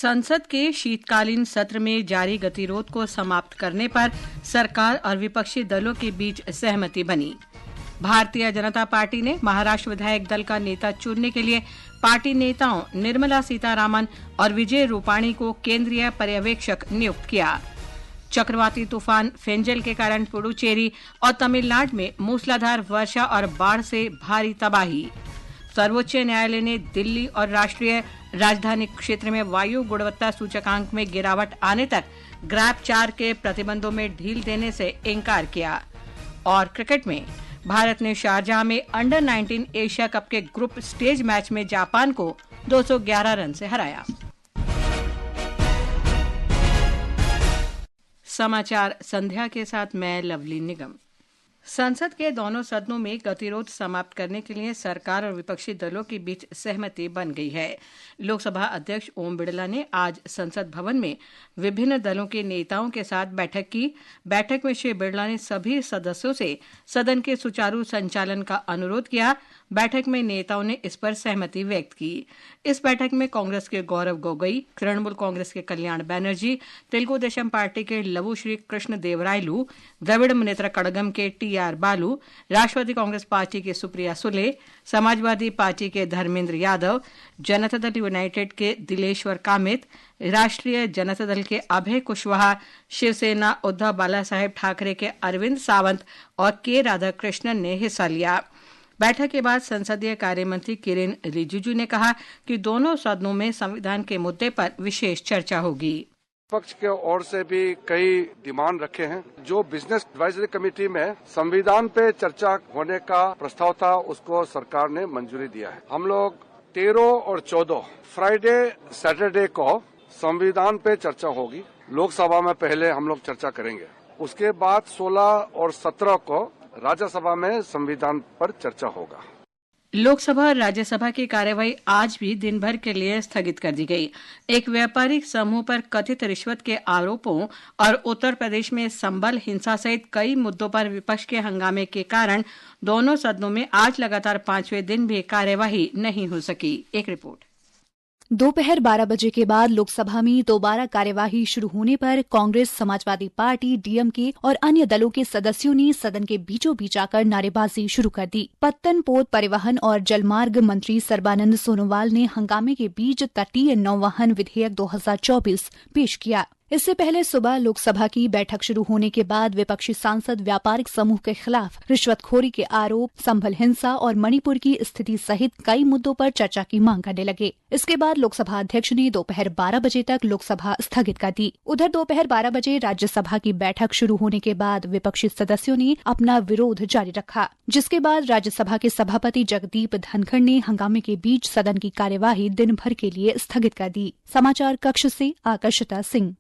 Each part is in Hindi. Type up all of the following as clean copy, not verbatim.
संसद के शीतकालीन सत्र में जारी गतिरोध को समाप्त करने पर सरकार और विपक्षी दलों के बीच सहमति बनी। भारतीय जनता पार्टी ने महाराष्ट्र विधायक दल का नेता चुनने के लिए पार्टी नेताओं निर्मला सीतारामन और विजय रूपाणी को केंद्रीय पर्यवेक्षक नियुक्त किया। चक्रवाती तूफान फेंजल के कारण पुडुचेरी और तमिलनाडु में मूसलाधार वर्षा और बाढ़ से भारी तबाही। सर्वोच्च न्यायालय ने दिल्ली और राष्ट्रीय राजधानी क्षेत्र में वायु गुणवत्ता सूचकांक में गिरावट आने तक ग्रैप 4 के प्रतिबंधों में ढील देने से इनकार किया। और क्रिकेट में भारत ने शारजाह में अंडर 19 एशिया कप के ग्रुप स्टेज मैच में जापान को 211 रन से हराया। समाचार संध्या के साथ मैं लवली निगम। संसद के दोनों सदनों में गतिरोध समाप्त करने के लिए सरकार और विपक्षी दलों के बीच सहमति बन गई है। लोकसभा अध्यक्ष ओम बिरला ने आज संसद भवन में विभिन्न दलों के नेताओं के साथ बैठक की। बैठक में श्री बिरला ने सभी सदस्यों से सदन के सुचारू संचालन का अनुरोध किया। बैठक में नेताओं ने इस पर सहमति व्यक्त की। इस बैठक में कांग्रेस के गौरव गोगोई, तृणमूल कांग्रेस के कल्याण बैनर्जी, तेलुगु देशम पार्टी के लवु श्री कृष्ण देवरायलु, द्रविड़ मुनेत्र कड़गम के टीआर बालू, राष्ट्रवादी कांग्रेस पार्टी के सुप्रिया सुले, समाजवादी पार्टी के धर्मेंद्र यादव, जनता दल यूनाइटेड के दिलेश्वर कामित, राष्ट्रीय जनता दल के अभय कुशवाहा, शिवसेना उद्धव बालासाहेब ठाकरे के अरविंद सावंत और के राधाकृष्णन ने हिस्सा लिया। बैठक के बाद संसदीय कार्य मंत्री किरेन रिजिजू ने कहा कि दोनों सदनों में संविधान के मुद्दे पर विशेष चर्चा होगी। पक्ष के ओर से भी कई डिमांड रखे हैं। जो बिजनेस एडवाइजरी कमेटी में संविधान पे चर्चा होने का प्रस्ताव था, उसको सरकार ने मंजूरी दिया है। हम लोग 13 और 14 फ्राइडे सैटरडे को संविधान पे चर्चा होगी। लोकसभा में पहले हम लोग चर्चा करेंगे। उसके बाद 16 और 17 को राज्यसभा में संविधान पर चर्चा होगा। लोकसभा और राज्यसभा की कार्यवाही आज भी दिन भर के लिए स्थगित कर दी गई। एक व्यापारिक समूह पर कथित रिश्वत के आरोपों और उत्तर प्रदेश में संबल हिंसा सहित कई मुद्दों पर विपक्ष के हंगामे के कारण दोनों सदनों में आज लगातार 5वें दिन भी कार्यवाही नहीं हो सकी। एक रिपोर्ट। दोपहर 12 बजे के बाद लोकसभा में दोबारा कार्यवाही शुरू होने पर कांग्रेस, समाजवादी पार्टी, डीएमके और अन्य दलों के सदस्यों ने सदन के बीचों बीच आकर नारेबाजी शुरू कर दी। पत्तन पोत परिवहन और जलमार्ग मंत्री सर्बानंद सोनोवाल ने हंगामे के बीच तटीय नौवहन विधेयक 2024 पेश किया। इससे पहले सुबह लोकसभा की बैठक शुरू होने के बाद विपक्षी सांसद व्यापारिक समूह के खिलाफ रिश्वतखोरी के आरोप, संभल हिंसा और मणिपुर की स्थिति सहित कई मुद्दों पर चर्चा की मांग करने लगे। इसके बाद लोकसभा अध्यक्ष ने दोपहर 12 बजे तक लोकसभा स्थगित कर दी। उधर दोपहर 12 बजे राज्यसभा की बैठक शुरू होने के बाद विपक्षी सदस्यों ने अपना विरोध जारी रखा, जिसके बाद राज्यसभा के सभापति जगदीप धनखड़ ने हंगामे के बीच सदन की कार्यवाही दिन भर के लिए स्थगित कर दी। समाचार कक्ष से आकर्षिता सिंह।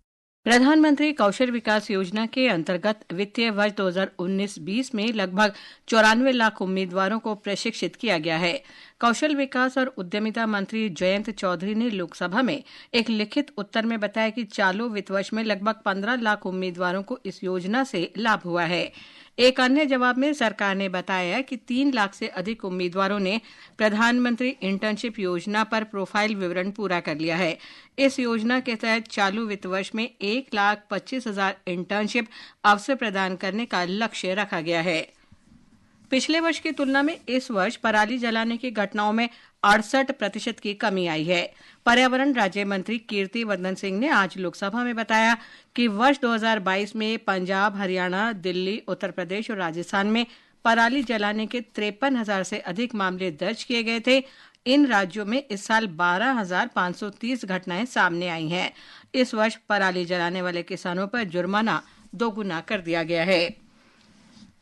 प्रधानमंत्री कौशल विकास योजना के अंतर्गत वित्तीय वर्ष 2019-20 में लगभग 94 लाख उम्मीदवारों को प्रशिक्षित किया गया है। कौशल विकास और उद्यमिता मंत्री जयंत चौधरी ने लोकसभा में एक लिखित उत्तर में बताया कि चालू वित्त वर्ष में लगभग 15 लाख उम्मीदवारों को इस योजना से लाभ हुआ है। एक अन्य जवाब में सरकार ने बताया कि 3 लाख से अधिक उम्मीदवारों ने प्रधानमंत्री इंटर्नशिप योजना पर प्रोफाइल विवरण पूरा कर लिया है। इस योजना के तहत चालू वित्त वर्ष में 1,25,000 इंटर्नशिप अवसर प्रदान करने का लक्ष्य रखा गया है। पिछले वर्ष की तुलना में इस वर्ष पराली जलाने की घटनाओं में 68% की कमी आई है। पर्यावरण राज्य मंत्री कीर्ति वर्धन सिंह ने आज लोकसभा में बताया कि वर्ष 2022 में पंजाब, हरियाणा, दिल्ली, उत्तर प्रदेश और राजस्थान में पराली जलाने के 53,000 से अधिक मामले दर्ज किए गए थे। इन राज्यों में इस साल 12,530 घटनाएं सामने आई हैं। इस वर्ष पराली जलाने वाले किसानों पर जुर्माना 2 गुना कर दिया गया है।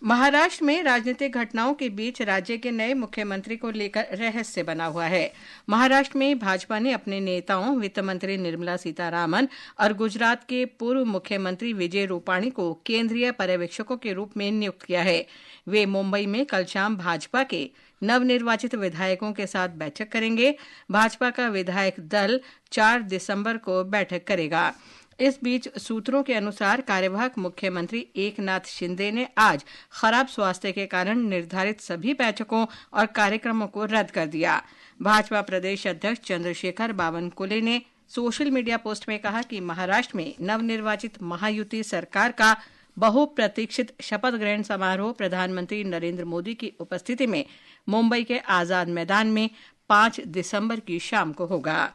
महाराष्ट्र में राजनीतिक घटनाओं के बीच राज्य के नए मुख्यमंत्री को लेकर रहस्य बना हुआ है। महाराष्ट्र में भाजपा ने अपने नेताओं वित्त मंत्री निर्मला सीतारामन और गुजरात के पूर्व मुख्यमंत्री विजय रूपाणी को केंद्रीय पर्यवेक्षकों के रूप में नियुक्त किया है। वे मुंबई में कल शाम भाजपा के नवनिर्वाचित विधायकों के साथ बैठक करेंगे। भाजपा का विधायक दल 4 दिसंबर को बैठक करेगा। इस बीच सूत्रों के अनुसार कार्यवाहक मुख्यमंत्री एकनाथ शिंदे ने आज खराब स्वास्थ्य के कारण निर्धारित सभी बैठकों और कार्यक्रमों को रद्द कर दिया। भाजपा प्रदेश अध्यक्ष चंद्रशेखर बावनकुले ने सोशल मीडिया पोस्ट में कहा कि महाराष्ट्र में नवनिर्वाचित महायुति सरकार का बहुप्रतीक्षित शपथ ग्रहण समारोह प्रधानमंत्री नरेंद्र मोदी की उपस्थिति में मुंबई के आजाद मैदान में 5 दिसंबर की शाम को होगा।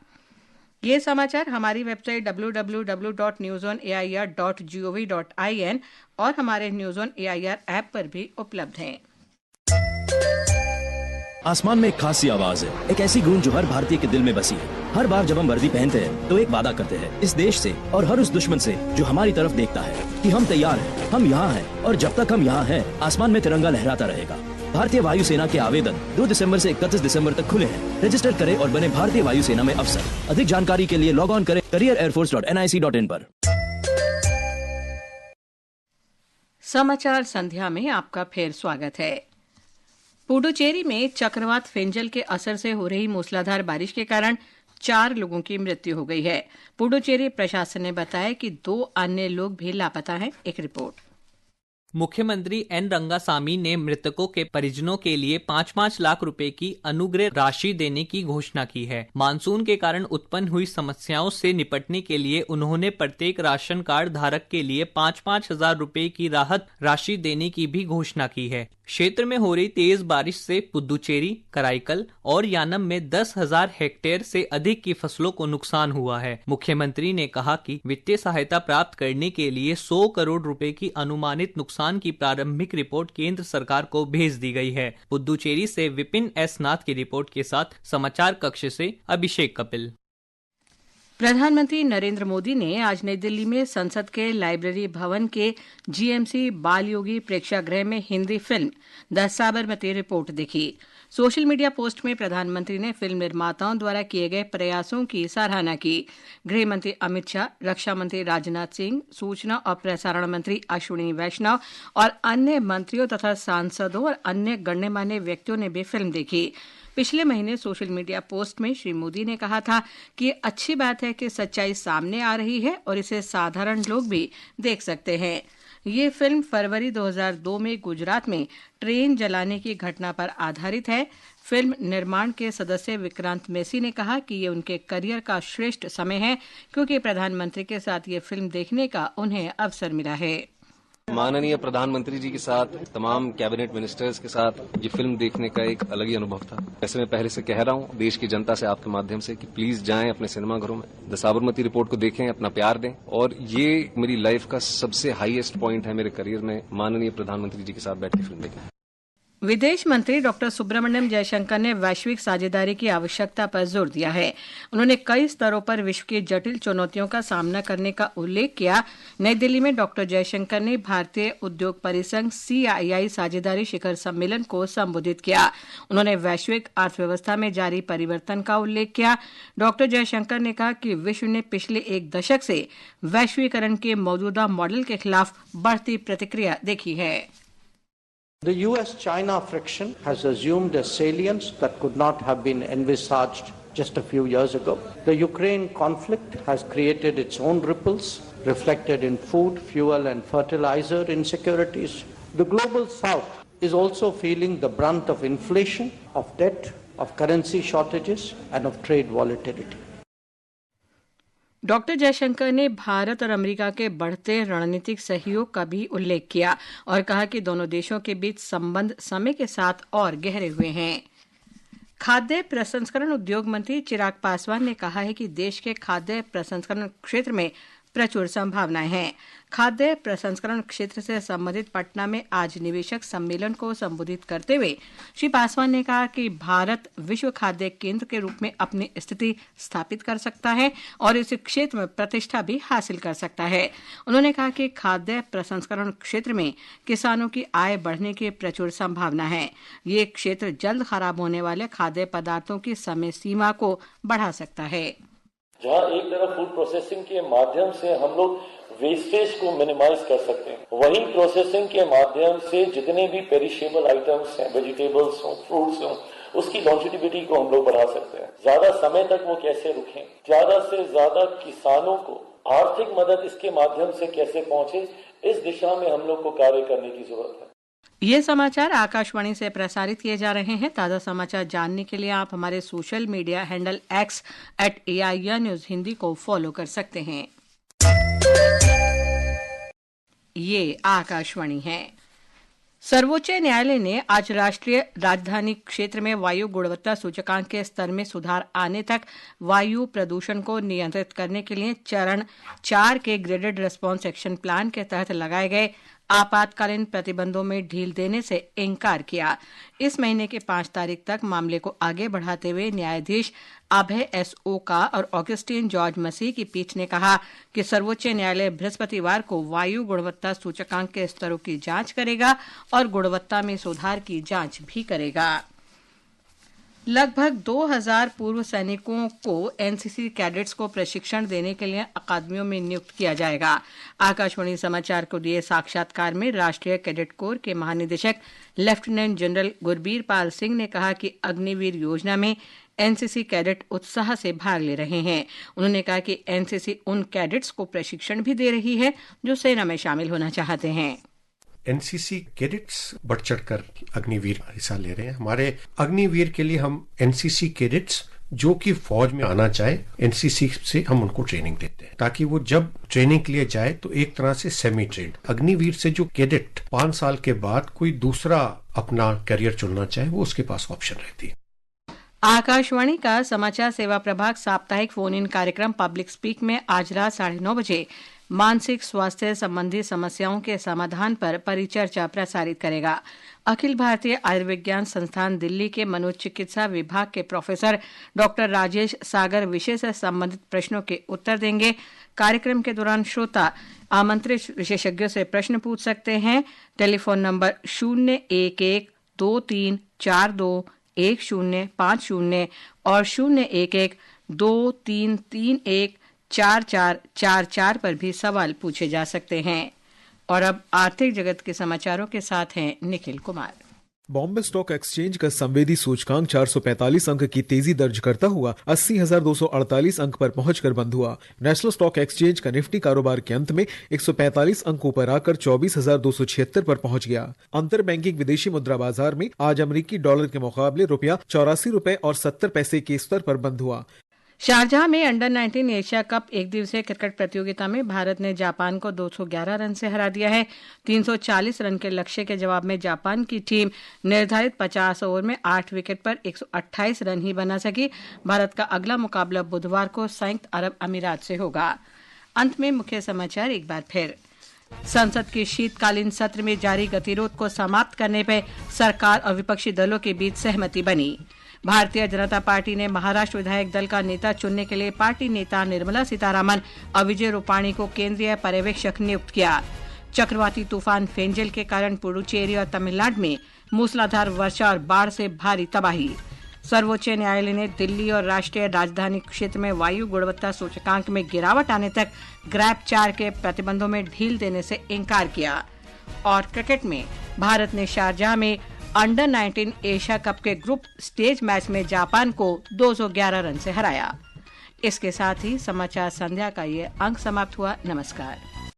ये समाचार हमारी वेबसाइट www.newsonair.gov.in और हमारे न्यूज़ ऑन एआईआर ऐप पर भी उपलब्ध हैं। आसमान में एक खास सी आवाज है, एक ऐसी गूंज जो हर भारतीय के दिल में बसी है। हर बार जब हम वर्दी पहनते हैं तो एक वादा करते हैं इस देश से और हर उस दुश्मन से जो हमारी तरफ देखता है कि हम तैयार हैं, हम यहाँ हैं और जब तक हम यहाँ हैं आसमान में तिरंगा लहराता रहेगा। भारतीय वायुसेना के आवेदन 2 दिसंबर से 31 दिसंबर तक खुले हैं। रजिस्टर करें और बने भारतीय वायुसेना में अफसर। अधिक जानकारी के लिए लॉग ऑन करें careerairforce.nic.in पर। समाचार संध्या में आपका फिर स्वागत है। पुडुचेरी में चक्रवात फेंजल के असर से हो रही मूसलाधार बारिश के कारण 4 लोगों की मृत्यु हो गई है। पुडुचेरी प्रशासन ने बताया कि 2 अन्य लोग भी लापता हैं। एक रिपोर्ट। मुख्यमंत्री एन रंगासामी ने मृतकों के परिजनों के लिए 5-5 लाख रुपए की अनुग्रह राशि देने की घोषणा की है। मानसून के कारण उत्पन्न हुई समस्याओं से निपटने के लिए उन्होंने प्रत्येक राशन कार्ड धारक के लिए 5-5 हजार रुपए की राहत राशि देने की भी घोषणा की है। क्षेत्र में हो रही तेज बारिश से पुदुचेरी, कराईकल और यानम में 10,000 हेक्टेयर से अधिक की फसलों को नुकसान हुआ है। मुख्यमंत्री ने कहा कि वित्तीय सहायता प्राप्त करने के लिए 100 करोड़ रुपए की अनुमानित नुकसान की प्रारंभिक रिपोर्ट केंद्र सरकार को भेज दी गई है। पुदुचेरी से विपिन एस नाथ की रिपोर्ट के साथ समाचार कक्ष से अभिषेक कपिल। प्रधानमंत्री नरेंद्र मोदी ने आज नई दिल्ली में संसद के लाइब्रेरी भवन के जीएमसी बाल योगी प्रेक्षागृह में Hindi film the Sabarmati report देखी। सोशल मीडिया पोस्ट में प्रधानमंत्री ने फिल्म निर्माताओं द्वारा किए गए प्रयासों की सराहना की। गृह मंत्री अमित शाह, रक्षा मंत्री राजनाथ सिंह, सूचना और प्रसारण मंत्री अश्विनी वैष्णव और अन्य मंत्रियों तथा सांसदों और अन्य गण्यमान्य व्यक्तियों ने भी फिल्म देखी। पिछले महीने सोशल मीडिया पोस्ट में श्री मोदी ने कहा था कि अच्छी बात है कि सच्चाई सामने आ रही है और इसे साधारण लोग भी देख सकते हैं। ये फिल्म फरवरी 2002 में गुजरात में ट्रेन जलाने की घटना पर आधारित है। फिल्म निर्माण के सदस्य विक्रांत मेसी ने कहा कि ये उनके करियर का श्रेष्ठ समय है क्योंकि प्रधानमंत्री के साथ ये फिल्म देखने का उन्हें अवसर मिला है। माननीय प्रधानमंत्री जी के साथ, तमाम कैबिनेट मिनिस्टर्स के साथ ये फिल्म देखने का एक अलग ही अनुभव था। ऐसे मैं पहले से कह रहा हूँ देश की जनता से आपके माध्यम से कि प्लीज जाएं अपने सिनेमाघरों में, द साबरमती रिपोर्ट को देखें, अपना प्यार दें। और ये मेरी लाइफ का सबसे हाईएस्ट पॉइंट है मेरे करियर में, माननीय प्रधानमंत्री जी के साथ बैठ के फिल्म देखें। विदेश मंत्री डॉक्टर सुब्रमण्यम जयशंकर ने वैश्विक साझेदारी की आवश्यकता पर जोर दिया है। उन्होंने कई स्तरों पर विश्व की जटिल चुनौतियों का सामना करने का उल्लेख किया। नई दिल्ली में डॉक्टर जयशंकर ने भारतीय उद्योग परिसंघ CII साझेदारी शिखर सम्मेलन को संबोधित किया। उन्होंने वैश्विक अर्थव्यवस्था में जारी परिवर्तन का उल्लेख किया। डॉक्टर जयशंकर ने कहा कि विश्व ने पिछले 1 दशक से वैश्वीकरण के मौजूदा मॉडल के खिलाफ बढ़ती प्रतिक्रिया देखी है। The US-China friction has assumed a salience that could not have been envisaged just a few years ago. The Ukraine conflict has created its own ripples, reflected in food, fuel and fertilizer insecurities. The global south is also feeling the brunt of inflation, of debt, of currency shortages and of trade volatility. Doctor Jaishankar ने भारत और अमेरिका के बढ़ते रणनीतिक सहयोग का भी उल्लेख किया और कहा कि दोनों देशों के बीच संबंध समय के साथ और गहरे हुए हैं। खाद्य प्रसंस्करण उद्योग मंत्री चिराग पासवान ने कहा है कि देश के खाद्य प्रसंस्करण क्षेत्र में प्रचुर संभावनाएं हैं। खाद्य प्रसंस्करण क्षेत्र से संबंधित पटना में आज निवेशक सम्मेलन को संबोधित करते हुए श्री पासवान ने कहा कि भारत विश्व खाद्य केंद्र के रूप में अपनी स्थिति स्थापित कर सकता है और इस क्षेत्र में प्रतिष्ठा भी हासिल कर सकता है। उन्होंने कहा कि खाद्य प्रसंस्करण क्षेत्र में किसानों की आय बढ़ने की प्रचुर संभावना है। ये क्षेत्र जल्द खराब होने वाले खाद्य पदार्थों की समय सीमा को बढ़ा सकता है। जहाँ एक तरफ फूड प्रोसेसिंग के माध्यम से हम लोग वेस्टेज को मिनिमाइज कर सकते हैं, वहीं प्रोसेसिंग के माध्यम से जितने भी पेरिशेबल आइटम्स हैं, वेजिटेबल्स हों, फ्रूट्स हों, उसकी लॉन्जिविटी को हम लोग बढ़ा सकते हैं। ज्यादा समय तक वो कैसे रुकें, ज्यादा से ज्यादा किसानों को आर्थिक मदद इसके माध्यम से कैसे पहुंचे, इस दिशा में हम लोग को कार्य करने की जरूरत है। ये समाचार आकाशवाणी से प्रसारित किए जा रहे हैं। ताज़ा समाचार जानने के लिए आप हमारे social media handle X @AIR News Hindi को फॉलो कर सकते हैं। ये आकाशवाणी है। सर्वोच्च न्यायालय ने आज राष्ट्रीय राजधानी क्षेत्र में वायु गुणवत्ता सूचकांक के स्तर में सुधार आने तक वायु प्रदूषण को नियंत्रित करने के लिए चरण 4 के ग्रेडेड रिस्पांस एक्शन प्लान के तहत लगाए गए आपातकालीन प्रतिबंधों में ढील देने से इनकार किया। इस महीने के 5 तारीख तक मामले को आगे बढ़ाते हुए न्यायाधीश अभय S. ओका और ऑगस्टिन जॉर्ज मसीह की पीठ ने कहा कि सर्वोच्च न्यायालय बृहस्पतिवार को वायु गुणवत्ता सूचकांक के स्तरों की जांच करेगा और गुणवत्ता में सुधार की जांच भी करेगा। लगभग 2000 पूर्व सैनिकों को एनसीसी कैडेट्स को प्रशिक्षण देने के लिए अकादमियों में नियुक्त किया जाएगा। आकाशवाणी समाचार को दिए साक्षात्कार में राष्ट्रीय कैडेट कोर के महानिदेशक लेफ्टिनेंट जनरल गुरबीर पाल सिंह ने कहा कि अग्निवीर योजना में एनसीसी कैडेट उत्साह से भाग ले रहे हैं। उन्होंने कहा कि एनसीसी उन कैडेट्स को प्रशिक्षण भी दे रही है जो सेना में शामिल होना चाहते हैं। एनसीसी कैडेट्स बढ़ चढ़कर अग्निवीर हिस्सा ले रहे हैं। हमारे अग्निवीर के लिए हम एनसीसी कैडेट्स जो कि फौज में आना चाहे, एनसीसी से हम उनको ट्रेनिंग देते हैं ताकि वो जब ट्रेनिंग के लिए जाए तो एक तरह से सेमी ट्रेन्ड। अग्निवीर से जो कैडेट 5 साल के बाद कोई दूसरा अपना करियर चुनना चाहे वो उसके पास ऑप्शन रहती है। आकाशवाणी का समाचार सेवा प्रभाग साप्ताहिक फोन इन कार्यक्रम पब्लिक स्पीक में आज रात 9:30 बजे मानसिक स्वास्थ्य संबंधी समस्याओं के समाधान पर परिचर्चा प्रसारित करेगा। अखिल भारतीय आयुर्विज्ञान संस्थान दिल्ली के मनोचिकित्सा विभाग के प्रोफेसर डॉक्टर राजेश सागर विषय से संबंधित प्रश्नों के उत्तर देंगे। कार्यक्रम के दौरान श्रोता आमंत्रित विशेषज्ञों से प्रश्न पूछ सकते हैं। टेलीफोन नंबर 011-2342-1050 और 011-2331-4444 पर भी सवाल पूछे जा सकते हैं। और अब आर्थिक जगत के समाचारों के साथ हैं निखिल कुमार। बॉम्बे स्टॉक एक्सचेंज का संवेदी सूचकांक 445 अंक की तेजी दर्ज करता हुआ 80,248 अंक पर पहुंचकर बंद हुआ। नेशनल स्टॉक एक्सचेंज का निफ्टी कारोबार के अंत में 145 अंकों पर आकर 24,276 पर पहुंच गया। अंतर बैंकिंग विदेशी मुद्रा बाजार में आज अमेरिकी डॉलर के मुकाबले रुपया 84 रुपए और 70 पैसे के स्तर पर बंद हुआ। शारजाह में अंडर 19 एशिया कप एक दिवसीय क्रिकेट प्रतियोगिता में भारत ने जापान को 211 रन से हरा दिया है। 340 रन के लक्ष्य के जवाब में जापान की टीम निर्धारित 50 ओवर में 8 विकेट पर 128 रन ही बना सकी। भारत का अगला मुकाबला बुधवार को संयुक्त अरब अमीरात से होगा। अंत में मुख्य समाचार एक बार फिर। संसद के शीतकालीन सत्र में जारी गतिरोध को समाप्त करने पर सरकार और विपक्षी दलों के बीच सहमति बनी। भारतीय जनता पार्टी ने महाराष्ट्र विधायक दल का नेता चुनने के लिए पार्टी नेता निर्मला सीतारामन और विजय रूपाणी को केंद्रीय पर्यवेक्षक नियुक्त किया। चक्रवाती तूफान फेंजल के कारण पुडुचेरी और तमिलनाडु में मूसलाधार वर्षा और बाढ़ से भारी तबाही। सर्वोच्च न्यायालय ने दिल्ली और राष्ट्रीय राजधानी क्षेत्र में वायु गुणवत्ता सूचकांक में गिरावट आने तक ग्रैप 4 के प्रतिबंधों में ढील देने से इनकार किया। और क्रिकेट में भारत ने शारजाह में अंडर 19 एशिया कप के ग्रुप स्टेज मैच में जापान को 211 रन से हराया। इसके साथ ही समाचार संध्या का ये अंक समाप्त हुआ। नमस्कार।